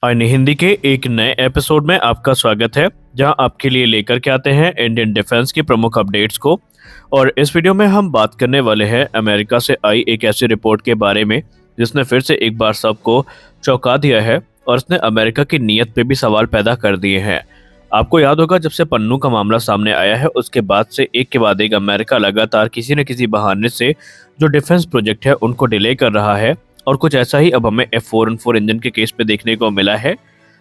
अन्य हिंदी के एक नए एपिसोड में आपका स्वागत है, जहां आपके लिए लेकर के आते हैं इंडियन डिफेंस की प्रमुख अपडेट्स को। और इस वीडियो में हम बात करने वाले हैं अमेरिका से आई एक ऐसी रिपोर्ट के बारे में जिसने फिर से एक बार सबको चौंका दिया है और उसने अमेरिका की नीयत पे भी सवाल पैदा कर दिए हैं। आपको याद होगा, जब से पन्नू का मामला सामने आया है उसके बाद से एक के बाद एक अमेरिका लगातार किसी न किसी बहाने से जो डिफेंस प्रोजेक्ट है उनको डिले कर रहा है। और कुछ ऐसा ही अब हमें F414 इंजन के केस पे देखने को मिला है।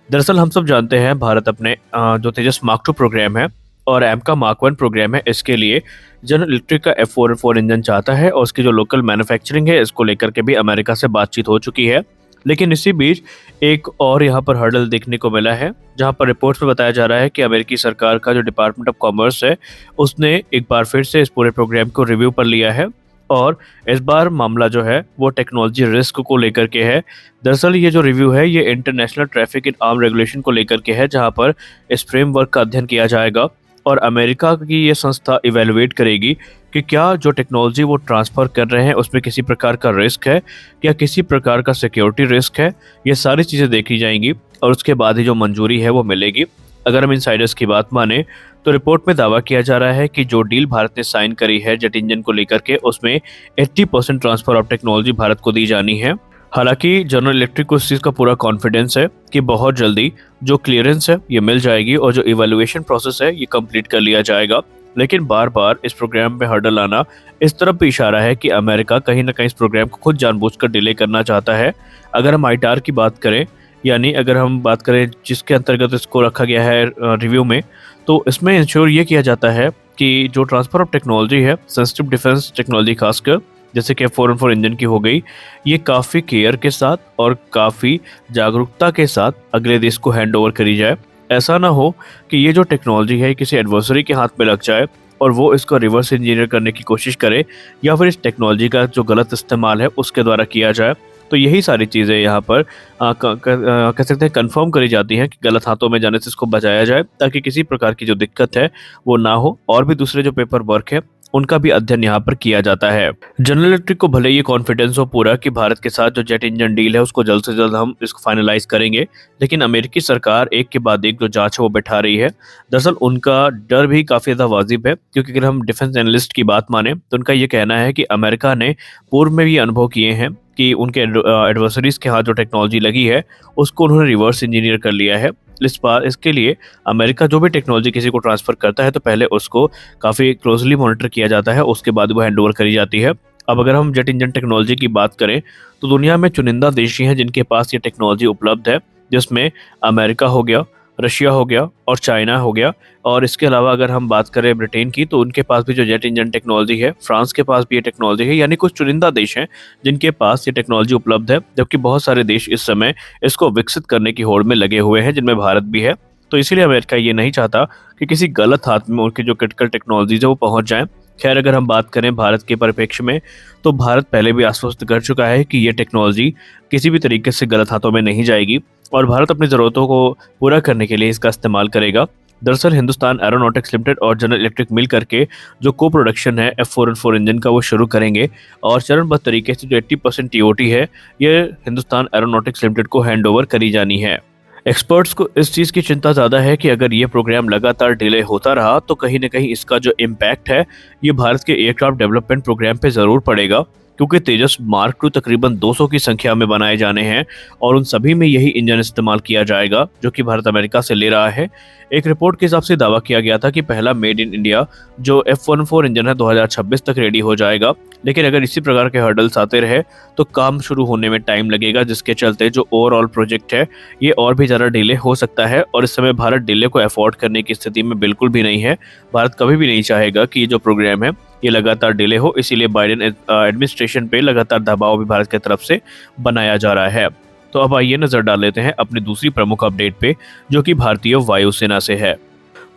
दरअसल हम सब जानते हैं भारत अपने जो तेजस मार्क 2 प्रोग्राम है और एमका मार्क 1 प्रोग्राम है, इसके लिए जनरल इलेक्ट्रिक का F414 इंजन चाहता है और उसकी जो लोकल मैन्युफैक्चरिंग है इसको लेकर के भी अमेरिका से बातचीत हो चुकी है। लेकिन इसी बीच एक और यहाँ पर हर्डल देखने को मिला है, जहाँ पर रिपोर्ट्स में बताया जा रहा है कि अमेरिकी सरकार का जो डिपार्टमेंट ऑफ कॉमर्स है उसने एक बार फिर से इस पूरे प्रोग्राम को रिव्यू पर लिया है। और इस बार मामला जो है वो टेक्नोलॉजी रिस्क को लेकर के है। दरअसल ये जो रिव्यू है ये international traffic in arm regulation को लेकर के है, जहां पर इस फ्रेमवर्क का अध्ययन किया जाएगा और अमेरिका की ये संस्था इवेलुएट करेगी कि क्या जो टेक्नोलॉजी वो ट्रांसफ़र कर रहे हैं उसमें किसी प्रकार का रिस्क है, क्या किसी प्रकार का सिक्योरिटी रिस्क है। ये सारी चीज़ें देखी जाएंगी और उसके बाद ही जो मंजूरी है वो मिलेगी। अगर हम इनसाइडर्स की बात माने तो रिपोर्ट में दावा किया जा रहा है कि जो डील भारत ने साइन करी है जेट इंजन को लेकर के उसमें 80% ट्रांसफर ऑफ टेक्नोलॉजी भारत को दी जानी है। हालांकि जनरल इलेक्ट्रिक को इस चीज़ का पूरा कॉन्फिडेंस है कि बहुत जल्दी जो क्लियरेंस है ये मिल जाएगी और जो इवैल्यूएशन प्रोसेस है ये कंप्लीट कर लिया जाएगा। लेकिन बार बार इस प्रोग्राम में हर्डल आना इस तरफ भी इशारा है कि अमेरिका कहीं ना कहीं इस प्रोग्राम को खुद जानबूझकर डिले करना चाहता है। अगर हम आईटार की बात करें, यानी अगर हम बात करें जिसके अंतर्गत इसको रखा गया है रिव्यू में, तो इसमें इंश्योर ये किया जाता है कि जो ट्रांसफ़र ऑफ टेक्नोलॉजी है सेंसिटिव डिफेंस टेक्नोलॉजी खासकर जैसे कि F414 इंजन की हो गई, ये काफ़ी केयर के साथ और काफ़ी जागरूकता के साथ अगले देश को हैंड ओवर करी जाए। ऐसा ना हो कि ये जो टेक्नोलॉजी है किसी एडवर्सरी के हाथ में लग जाए और वो इसको रिवर्स इंजीनियर करने की कोशिश करे या फिर इस टेक्नोलॉजी का जो गलत इस्तेमाल है उसके द्वारा किया जाए। तो यही सारी चीज़ें यहाँ पर कह सकते हैं कंफर्म करी जाती हैं कि गलत हाथों में जाने से इसको बचाया जाए, ताकि किसी प्रकार की जो दिक्कत है वो ना हो। और भी दूसरे जो पेपर वर्क है उनका भी अध्ययन यहाँ पर किया जाता है। जनरल इलेक्ट्रिक को भले ये कॉन्फिडेंस हो पूरा कि भारत के साथ जो जेट इंजन डील है उसको जल्द से जल्द हम इसको फाइनलाइज करेंगे, लेकिन अमेरिकी सरकार एक के बाद एक जो जांच है वो बैठा रही है। दरअसल उनका डर भी काफ़ी ज़्यादा वाजिब है, क्योंकि अगर हम डिफेंस एनालिस्ट की बात माने तो उनका ये कहना है कि अमेरिका ने पूर्व में भी अनुभव किए हैं कि उनके एडवर्सरीज के हाथ जो टेक्नोलॉजी लगी है उसको उन्होंने रिवर्स इंजीनियर कर लिया है। इस बार इसके लिए अमेरिका जो भी टेक्नोलॉजी किसी को ट्रांसफ़र करता है तो पहले उसको काफ़ी क्लोजली मॉनिटर किया जाता है, उसके बाद वो हैंड ओवर करी जाती है। अब अगर हम जेट इंजन टेक्नोलॉजी की बात करें तो दुनिया में चुनिंदा देश ही हैं जिनके पास ये टेक्नोलॉजी उपलब्ध है, जिसमें अमेरिका हो गया, रशिया हो गया और चाइना हो गया। और इसके अलावा अगर हम बात करें ब्रिटेन की तो उनके पास भी जो जेट इंजन टेक्नोलॉजी है, फ्रांस के पास भी ये टेक्नोलॉजी है। यानी कुछ चुनिंदा देश हैं जिनके पास ये टेक्नोलॉजी उपलब्ध है, जबकि बहुत सारे देश इस समय इसको विकसित करने की होड़ में लगे हुए हैं, जिनमें भारत भी है। तो इसीलिए अमेरिका ये नहीं चाहता कि किसी गलत हाथ में उनकी जो क्रिटिकल टेक्नोलॉजीज है वो पहुंच जाएं। खैर, अगर हम बात करें भारत के परिप्रेक्ष्य में तो भारत पहले भी आश्वस्त कर चुका है कि ये टेक्नोलॉजी किसी भी तरीके से गलत हाथों में नहीं जाएगी और भारत अपनी ज़रूरतों को पूरा करने के लिए इसका इस्तेमाल करेगा। दरअसल हिंदुस्तान एरोनॉटिक्स लिमिटेड और जनरल इलेक्ट्रिक मिल करके जो को प्रोडक्शन है F414 इंजन का वो शुरू करेंगे और चरणबद्ध तरीके से जो 80% टीओटी है ये हिंदुस्तान एरोनॉटिक्स लिमिटेड को हैंड ओवर करी जानी है। एक्सपर्ट्स को इस चीज़ की चिंता ज़्यादा है कि अगर ये प्रोग्राम लगातार डिले होता रहा तो कहीं ना कहीं इसका जो इम्पैक्ट है ये भारत के एयरक्राफ्ट डेवलपमेंट प्रोग्राम पे ज़रूर पड़ेगा, क्योंकि तेजस मार्क 2 तकरीबन 200 की संख्या में बनाए जाने हैं और उन सभी में यही इंजन इस्तेमाल किया जाएगा जो कि भारत अमेरिका से ले रहा है। एक रिपोर्ट के हिसाब से दावा किया गया था कि पहला मेड इन इंडिया जो F14 इंजन है 2026 तक रेडी हो जाएगा, लेकिन अगर इसी प्रकार के हर्डल्स आते रहे तो काम शुरू होने में टाइम लगेगा, जिसके चलते जो ओवरऑल प्रोजेक्ट है ये और भी ज़्यादा डिले हो सकता है। और इस समय भारत डिले को अफोर्ड करने की स्थिति में बिल्कुल भी नहीं है। भारत कभी भी नहीं चाहेगा कि ये जो प्रोग्राम है ये लगातार डिले हो, इसीलिए बाइडेन एडमिनिस्ट्रेशन पे लगातार दबाव भी भारत की तरफ से बनाया जा रहा है। तो अब आइए नजर डाल लेते हैं अपनी दूसरी प्रमुख अपडेट पे, जो कि भारतीय वायुसेना से है।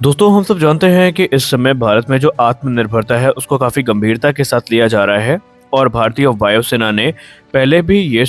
दोस्तों, हम सब जानते हैं कि इस समय भारत में जो आत्मनिर्भरता है उसको काफ़ी गंभीरता के साथ लिया जा रहा है और भारतीय वायुसेना ने पहले भी ये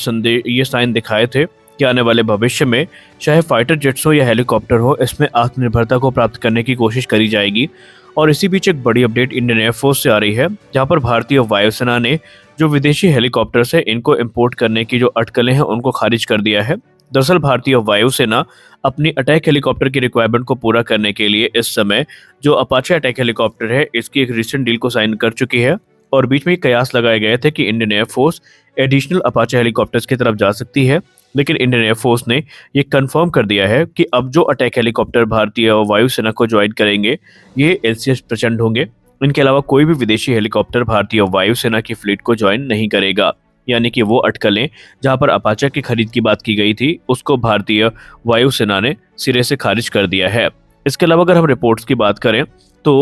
साइन दिखाए थे कि आने वाले भविष्य में चाहे फाइटर जेट्स हो या हेलीकॉप्टर हो, इसमें आत्मनिर्भरता को प्राप्त करने की कोशिश करी जाएगी। और इसी बीच एक बड़ी अपडेट इंडियन एयरफोर्स से आ रही है, जहां पर भारतीय वायुसेना ने जो विदेशी हेलीकॉप्टर्स है इनको इंपोर्ट करने की जो अटकलें हैं उनको खारिज कर दिया है। दरअसल भारतीय वायुसेना अपनी अटैक हेलीकॉप्टर की रिक्वायरमेंट को पूरा करने के लिए इस समय जो अपाचे अटैक हेलीकॉप्टर है इसकी एक रिसेंट डील को साइन कर चुकी है। और बीच में कयास लगाए गए थे कि Indian air force additional Apache helicopters की तरफ जा सकती है, लेकिन इंडियन एयरफोर्स ने ये कंफर्म कर दिया है कि अब जो अटैक हेलीकॉप्टर भारतीय वायुसेना को ज्वाइन करेंगे ये एलसीएस प्रचंड होंगे। इनके अलावा कोई भी विदेशी हेलीकॉप्टर भारतीय वायुसेना की फ्लीट को ज्वाइन नहीं करेगा। यानी कि वो अटकलें जहां पर अपाचे की खरीद की बात की गई थी उसको भारतीय वायुसेना ने सिरे से खारिज कर दिया है। इसके अलावा अगर हम रिपोर्ट्स की बात करें तो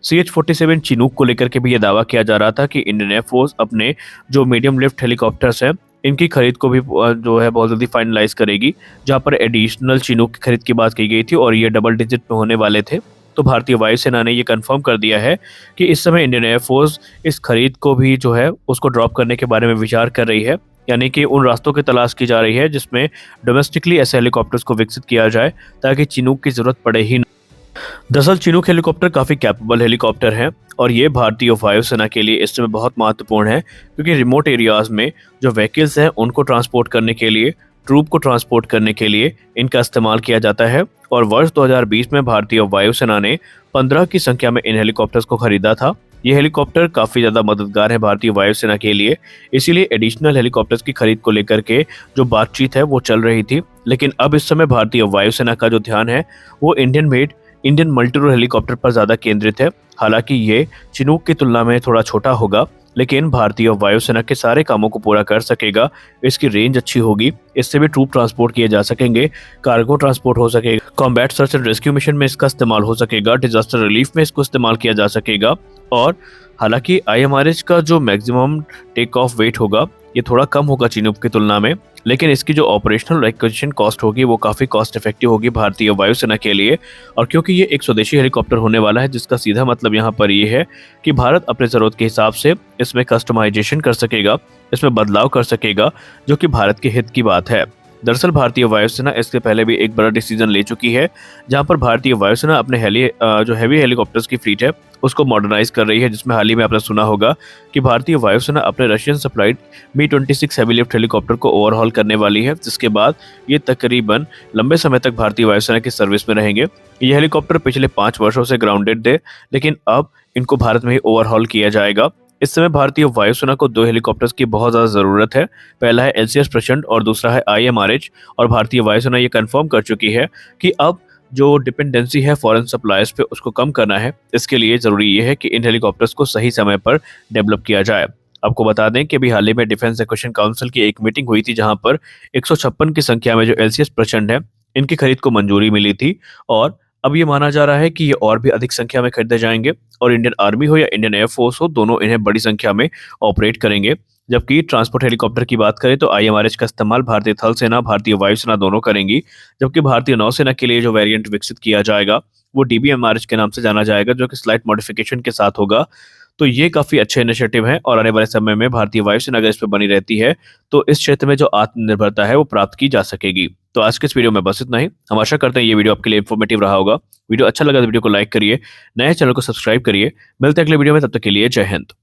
CH-47 चिनूक को लेकर के भी ये दावा किया जा रहा था कि इंडियन एयरफोर्स अपने जो मीडियम लिफ्ट हेलीकॉप्टर्स हैं इनकी खरीद को भी जो है बहुत जल्दी फाइनलाइज करेगी, जहां पर एडिशनल चिनूक की खरीद की बात की गई थी और ये डबल डिजिट में होने वाले थे। तो भारतीय वायुसेना ने ये कंफर्म कर दिया है कि इस समय इंडियन एयरफोर्स इस खरीद को भी जो है उसको ड्रॉप करने के बारे में विचार कर रही है। यानी कि उन रास्तों की तलाश की जा रही है जिसमें डोमेस्टिकली ऐसे हेलीकॉप्टर्स को विकसित किया जाए ताकि चिनूक की जरूरत पड़े ही। दरअसल चिनूक हेलीकॉप्टर काफ़ी कैपेबल हेलीकॉप्टर हैं और ये भारतीय वायुसेना के लिए इस समय बहुत महत्वपूर्ण है, क्योंकि रिमोट एरियाज में जो व्हीकल्स हैं उनको ट्रांसपोर्ट करने के लिए, ट्रूप को ट्रांसपोर्ट करने के लिए इनका इस्तेमाल किया जाता है। और वर्ष 2020 में भारतीय वायुसेना ने 15 की संख्या में इन हेलीकॉप्टर्स को खरीदा था। ये हेलीकॉप्टर काफ़ी ज़्यादा मददगार है भारतीय वायुसेना के लिए, इसीलिए एडिशनल हेलीकॉप्टर्स की खरीद को लेकर के जो बातचीत है वो चल रही थी। लेकिन अब इस समय भारतीय वायुसेना का जो ध्यान है वो Indian made Indian multirole helicopter पर ज़्यादा केंद्रित है। हालांकि ये चिनूक की तुलना में थोड़ा छोटा होगा, लेकिन भारतीय वायुसेना के सारे कामों को पूरा कर सकेगा। इसकी रेंज अच्छी होगी, इससे भी ट्रूप ट्रांसपोर्ट किए जा सकेंगे, कार्गो ट्रांसपोर्ट हो सकेगा, combat search and rescue mission में इसका इस्तेमाल हो सकेगा, डिजास्टर रिलीफ में इसको इस्तेमाल किया जा सकेगा। और हालांकि IMRH का जो मैक्सिमम टेक ऑफ वेट होगा ये थोड़ा कम होगा चिनूक की तुलना में, लेकिन इसकी जो ऑपरेशनल एक्विजिशन कॉस्ट होगी वो काफ़ी कॉस्ट इफेक्टिव होगी भारतीय वायुसेना के लिए। और क्योंकि ये एक स्वदेशी हेलीकॉप्टर होने वाला है जिसका सीधा मतलब यहाँ पर ये है कि भारत अपने ज़रूरत के हिसाब से इसमें कस्टमाइजेशन कर सकेगा, इसमें बदलाव कर सकेगा, जो कि भारत के हित की बात है। दरअसल भारतीय वायुसेना इसके पहले भी एक बड़ा डिसीजन ले चुकी है, जहां पर भारतीय वायुसेना अपने जो हैवी हेलीकॉप्टर्स की फ्लीट है उसको मॉडर्नाइज कर रही है, जिसमें हाल ही में आपने सुना होगा कि भारतीय वायुसेना अपने Russian supplied Mi-26 heavy lift helicopter को ओवरहॉल करने वाली है, जिसके बाद ये तकरीबन लंबे समय तक भारतीय वायुसेना की सर्विस में रहेंगे। ये हेलीकॉप्टर पिछले 5 वर्षों से ग्राउंडेड थे, लेकिन अब इनको भारत में ही ओवरहॉल किया जाएगा। इस समय भारतीय वायुसेना को 2 हेलीकॉप्टर्स की बहुत ज़्यादा ज़रूरत है। पहला है LCS प्रचंड और दूसरा है IMRH। और भारतीय वायुसेना ये कंफर्म कर चुकी है कि अब जो डिपेंडेंसी है फॉरेन सप्लायर्स पे उसको कम करना है। इसके लिए ज़रूरी ये है कि इन हेलीकॉप्टर्स को सही समय पर डेवलप किया जाए। आपको बता दें कि अभी हाल ही में डिफेंस एक्विजिशन काउंसिल की एक मीटिंग हुई थी, जहां पर 156 की संख्या में जो LCS प्रचंड है इनकी खरीद को मंजूरी मिली थी। और अब ये माना जा रहा है कि ये और भी अधिक संख्या में खरीदे जाएंगे और इंडियन आर्मी हो या इंडियन एयरफोर्स हो, दोनों इन्हें बड़ी संख्या में ऑपरेट करेंगे। जबकि ट्रांसपोर्ट हेलीकॉप्टर की बात करें तो IMRH का इस्तेमाल भारतीय थल सेना, भारतीय वायुसेना दोनों करेंगी। जबकि भारतीय नौसेना के लिए जो वेरिएंट विकसित किया जाएगा वो DBMRH के नाम से जाना जाएगा, जो कि स्लाइट मॉडिफिकेशन के साथ होगा। तो ये काफ़ी अच्छे इनिशिएटिव हैं और आने वाले समय में भारतीय वायुसेना अगर इस पर बनी रहती है तो इस क्षेत्र में जो आत्मनिर्भरता है वो प्राप्त की जा सकेगी। तो आज के इस वीडियो में बस इतना ही। हम आशा करते हैं ये वीडियो आपके लिए इन्फॉर्मेटिव रहा होगा। वीडियो अच्छा लगा तो वीडियो को लाइक करिए, नए चैनल को सब्सक्राइब करिए। मिलते हैं अगले वीडियो में, तब तक के लिए जय हिंद।